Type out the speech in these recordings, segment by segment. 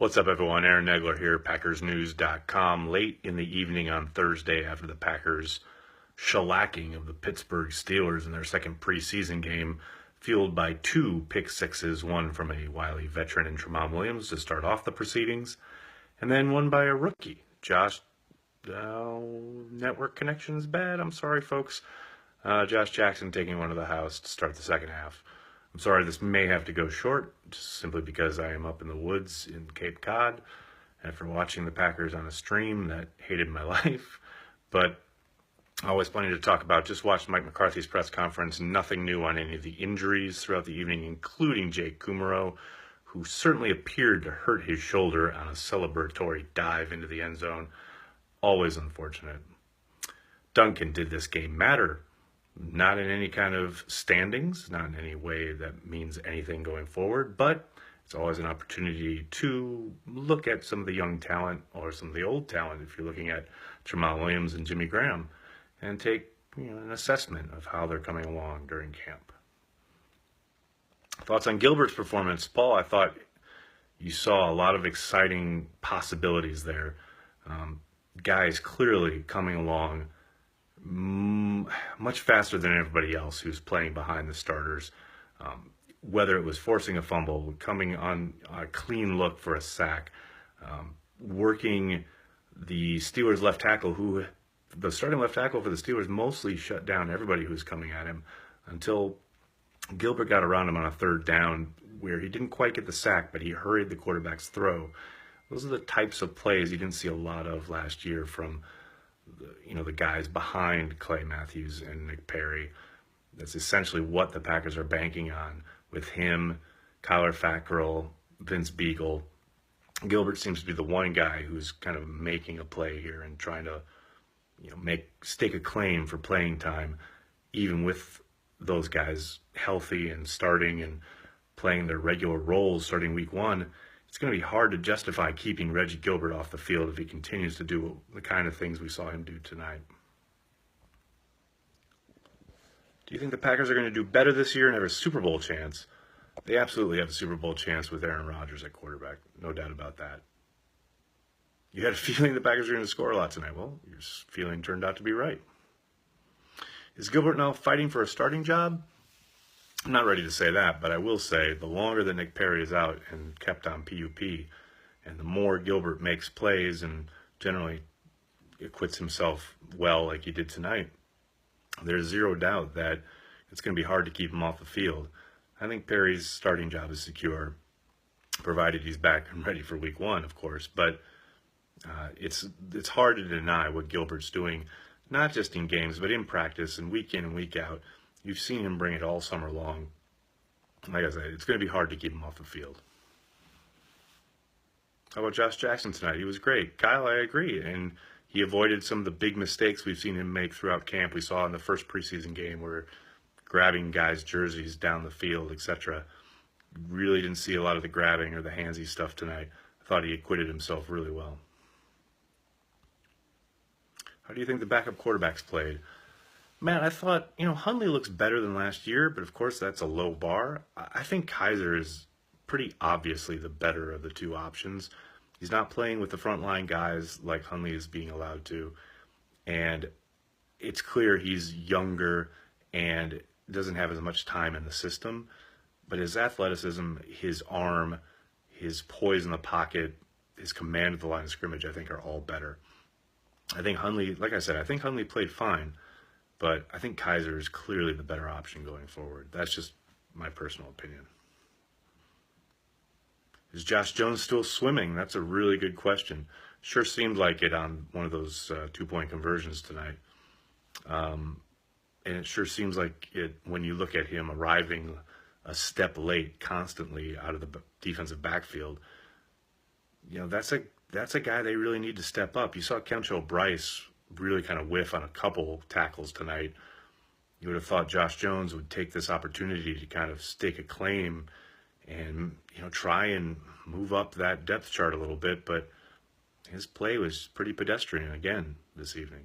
What's up, everyone? Aaron Negler here, PackersNews.com. Late in the evening on Thursday, after the Packers' shellacking of the Pittsburgh Steelers in their second preseason game, fueled by two pick sixes, one from a wily veteran in Tramon Williams to start off the proceedings, and then one by a rookie, Josh. Network connection's bad. I'm sorry, folks. Josh Jackson taking one to the house to start the second half. I'm sorry this may have to go short, just simply because I am up in the woods in Cape Cod after watching the Packers on a stream that hated my life. But always plenty to talk about. Just watched Mike McCarthy's press conference. Nothing new on any of the injuries throughout the evening, including Jake Kumaro, who certainly appeared to hurt his shoulder on a celebratory dive into the end zone. Always unfortunate. Duncan, did this game matter? Not in any kind of standings, not in any way that means anything going forward, but it's always an opportunity to look at some of the young talent or some of the old talent, if you're looking at Jamal Williams and Jimmy Graham, and take an assessment of how they're coming along during camp. Thoughts on Gilbert's performance? Paul, I thought you saw a lot of exciting possibilities there. Guys clearly coming along much faster than everybody else who's playing behind the starters. Whether it was forcing a fumble, coming on a clean look for a sack, working the Steelers left tackle, who the starting left tackle for the Steelers mostly shut down everybody who's coming at him until Gilbert got around him on a third down where he didn't quite get the sack, but he hurried the quarterback's throw. Those are the types of plays you didn't see a lot of last year from the guys behind Clay Matthews and Nick Perry. That's essentially what the Packers are banking on with him, Kyler Fackrell, Vince Beagle. Gilbert seems to be the one guy who's kind of making a play here and trying to, stake a claim for playing time, even with those guys healthy and starting and playing their regular roles starting week one. It's going to be hard to justify keeping Reggie Gilbert off the field if he continues to do the kind of things we saw him do tonight. Do you think the Packers are going to do better this year and have a Super Bowl chance? They absolutely have a Super Bowl chance with Aaron Rodgers at quarterback. No doubt about that. You had a feeling the Packers were going to score a lot tonight. Well, your feeling turned out to be right. Is Gilbert now fighting for a starting job? I'm not ready to say that, but I will say the longer that Nick Perry is out and kept on PUP, and the more Gilbert makes plays and generally acquits himself well like he did tonight, there's zero doubt that it's going to be hard to keep him off the field. I think Perry's starting job is secure, provided he's back and ready for week one, of course, but it's hard to deny what Gilbert's doing, not just in games, but in practice and week in and week out. You've seen him bring it all summer long. Like I said, it's going to be hard to keep him off the field. How about Josh Jackson tonight? He was great. Kyle, I agree. And he avoided some of the big mistakes we've seen him make throughout camp. We saw in the first preseason game where grabbing guys' jerseys down the field, etc. Really didn't see a lot of the grabbing or the handsy stuff tonight. I thought he acquitted himself really well. How do you think the backup quarterbacks played? Man, I thought, Hundley looks better than last year, but of course that's a low bar. I think Kaiser is pretty obviously the better of the two options. He's not playing with the frontline guys like Hundley is being allowed to, and it's clear he's younger and doesn't have as much time in the system, but his athleticism, his arm, his poise in the pocket, his command of the line of scrimmage, I think are all better. I think Hundley, like I said, I think Hundley played fine. But I think Kaiser is clearly the better option going forward. That's just my personal opinion. Is Josh Jones still swimming? That's a really good question. Sure seemed like it on one of those two-point conversions tonight. And it sure seems like it when you look at him arriving a step late constantly out of the defensive backfield. That's a guy they really need to step up. You saw Kencho Bryce really kind of whiff on a couple tackles tonight. You would have thought Josh Jones would take this opportunity to kind of stake a claim and, try and move up that depth chart a little bit, but his play was pretty pedestrian again this evening.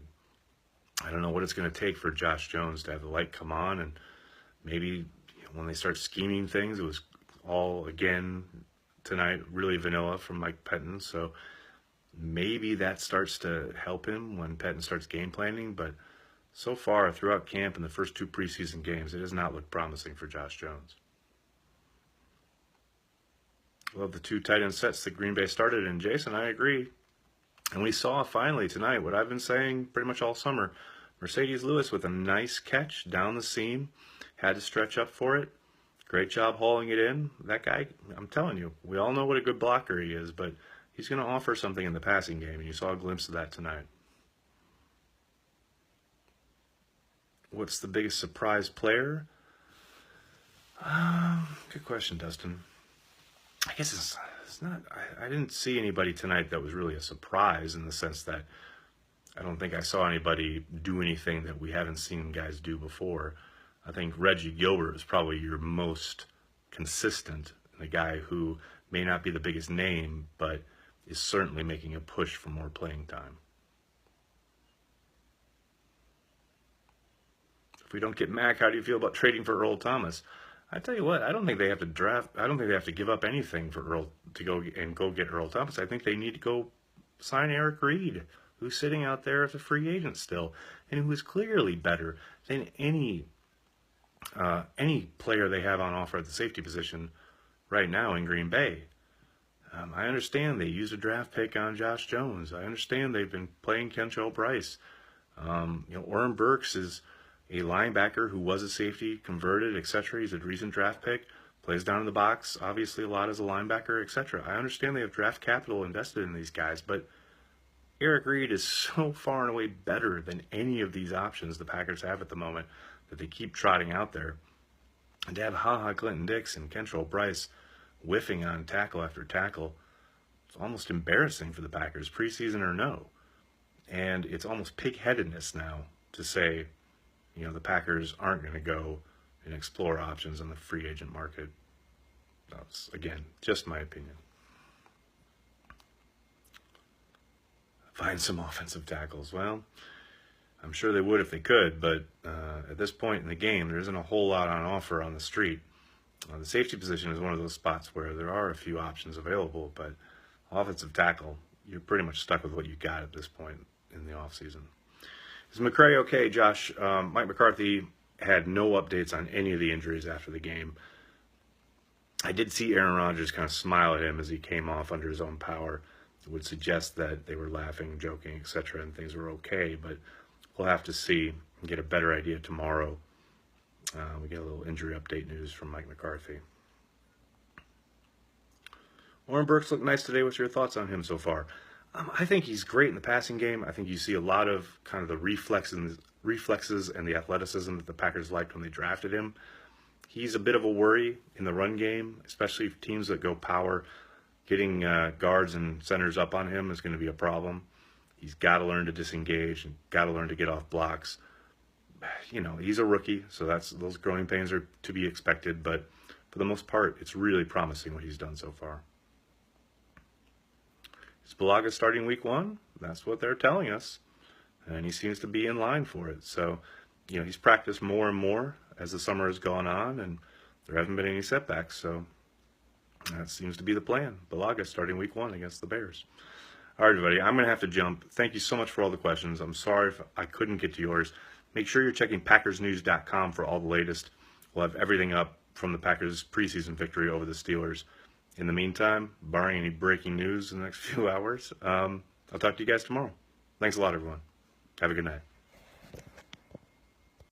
I don't know what it's going to take for Josh Jones to have the light come on, and maybe when they start scheming things, it was all, again, tonight, really vanilla from Mike Pettin, so maybe that starts to help him when Pettin starts game planning, but so far throughout camp and the first 2 preseason games, it does not look promising for Josh Jones. Love the 2 tight end sets that Green Bay started, and Jason, I agree. And we saw finally tonight what I've been saying pretty much all summer. Mercedes Lewis with a nice catch down the seam, had to stretch up for it. Great job hauling it in. That guy, I'm telling you, we all know what a good blocker he is, but he's going to offer something in the passing game, and you saw a glimpse of that tonight. What's the biggest surprise player? Good question, Dustin. I guess it's not. I didn't see anybody tonight that was really a surprise in the sense that I don't think I saw anybody do anything that we haven't seen guys do before. I think Reggie Gilbert is probably your most consistent, the guy who may not be the biggest name, but is certainly making a push for more playing time. If we don't get Mack, how do you feel about trading for Earl Thomas? I tell you what, I don't think they have to draft. I don't think they have to give up anything for Earl to go get Earl Thomas. I think they need to go sign Eric Reed, who's sitting out there as a free agent still, and who is clearly better than any player they have on offer at the safety position right now in Green Bay. I understand they used a draft pick on Josh Jones. I understand they've been playing Kentrell Bryce. Lauren Burk is a linebacker who was a safety, converted, etc. He's a recent draft pick, plays down in the box, obviously a lot as a linebacker, etc. I understand they have draft capital invested in these guys, but Eric Reed is so far and away better than any of these options the Packers have at the moment that they keep trotting out there. And to have Clinton Dix and Kentrell Bryce whiffing on tackle after tackle, it's almost embarrassing for the Packers, preseason or no. And it's almost pig-headedness now to say, the Packers aren't going to go and explore options on the free agent market. That's, again, just my opinion. Find some offensive tackles. Well, I'm sure they would if they could, but at this point in the game, there isn't a whole lot on offer on the street. The safety position is one of those spots where there are a few options available, but offensive tackle, you're pretty much stuck with what you got at this point in the offseason. Is McCray okay, Josh? Mike McCarthy had no updates on any of the injuries after the game. I did see Aaron Rodgers kind of smile at him as he came off under his own power. It would suggest that they were laughing, joking, etc., and things were okay, but we'll have to see and get a better idea tomorrow. We get a little injury update news from Mike McCarthy. Lauren Burks looked nice today. What's your thoughts on him so far? I think he's great in the passing game. I think you see a lot of kind of the reflexes and the athleticism that the Packers liked when they drafted him. He's a bit of a worry in the run game, especially for teams that go power. Getting guards and centers up on him is going to be a problem. He's got to learn to disengage and got to learn to get off blocks. He's a rookie, so those growing pains are to be expected. But for the most part, it's really promising what he's done so far. Is Bulaga starting week 1? That's what they're telling us. And he seems to be in line for it. So, he's practiced more and more as the summer has gone on, and there haven't been any setbacks. So that seems to be the plan. Bulaga starting week 1 against the Bears. All right, everybody, I'm going to have to jump. Thank you so much for all the questions. I'm sorry if I couldn't get to yours. Make sure you're checking PackersNews.com for all the latest. We'll have everything up from the Packers' preseason victory over the Steelers. In the meantime, barring any breaking news in the next few hours, I'll talk to you guys tomorrow. Thanks a lot, everyone. Have a good night.